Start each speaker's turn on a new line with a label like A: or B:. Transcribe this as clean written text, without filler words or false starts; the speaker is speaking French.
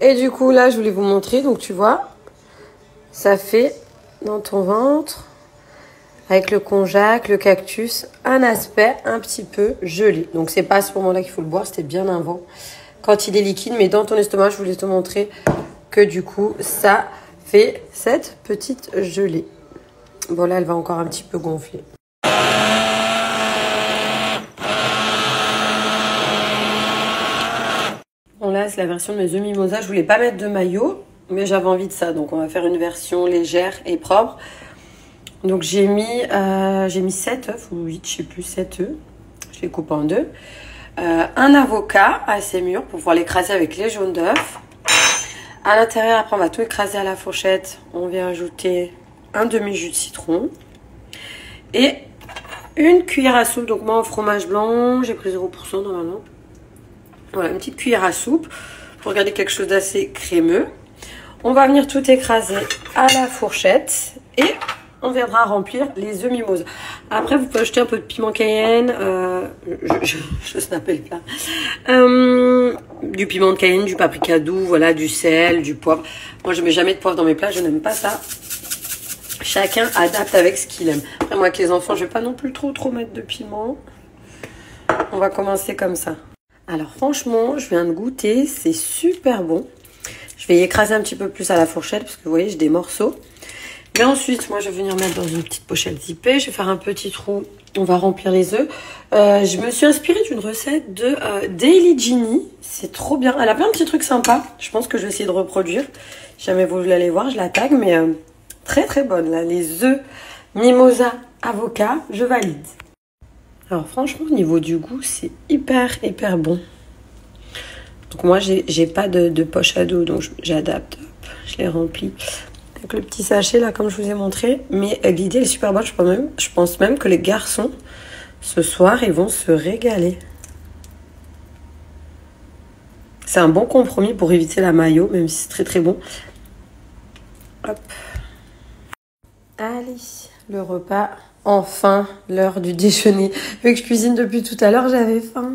A: Et du coup, là, je voulais vous montrer. Donc, tu vois, ça fait dans ton ventre, avec le konjac, le cactus, un aspect un petit peu gelé. Donc, c'est pas à ce moment-là qu'il faut le boire, c'était bien avant, quand il est liquide. Mais dans ton estomac, je voulais te montrer que du coup, ça fait cette petite gelée. Bon, là, elle va encore un petit peu gonfler. Bon, là, c'est la version de mes œufs mimosa. Je voulais pas mettre de maillot, mais j'avais envie de ça. Donc, on va faire une version légère et propre. Donc, j'ai mis 7 œufs, ou 8, je sais plus, 7 œufs. Je les coupe en deux. Un avocat assez mûr pour pouvoir l'écraser avec les jaunes d'œufs. À l'intérieur, après, on va tout écraser à la fourchette. On vient ajouter un demi-jus de citron. Et une cuillère à soupe. Donc, moi, au fromage blanc, j'ai pris 0% normalement. Voilà, une petite cuillère à soupe pour garder quelque chose d'assez crémeux. On va venir tout écraser à la fourchette et on viendra remplir les œufs mimosa. Après, vous pouvez ajouter un peu de piment cayenne, je snappais le plat, du piment de cayenne, du paprika doux, voilà, du sel, du poivre. Moi, je mets jamais de poivre dans mes plats, je n'aime pas ça. Chacun adapte avec ce qu'il aime. Après, moi, avec les enfants, je vais pas non plus trop mettre de piment. On va commencer comme ça. Alors franchement, je viens de goûter, c'est super bon. Je vais y écraser un petit peu plus à la fourchette parce que vous voyez, j'ai des morceaux. Mais ensuite, moi, je vais venir mettre dans une petite pochette zippée. Je vais faire un petit trou. On va remplir les œufs. Je me suis inspirée d'une recette de Daily Ginny. C'est trop bien. Elle a plein de petits trucs sympas. Je pense que je vais essayer de reproduire. Si jamais vous voulez aller voir, je la tag. Mais très bonne. Là, les œufs mimosa avocat, je valide. Alors franchement, au niveau du goût, c'est hyper bon. Donc moi, j'ai pas de poche à dos, donc j'adapte. Je les remplis avec le petit sachet là, comme je vous ai montré. Mais l'idée est super bonne. Je pense même que les garçons, ce soir, ils vont se régaler. C'est un bon compromis pour éviter la mayo, même si c'est très bon. Hop. Allez, le repas. Enfin, l'heure du déjeuner. Vu que je cuisine depuis tout à l'heure, j'avais faim.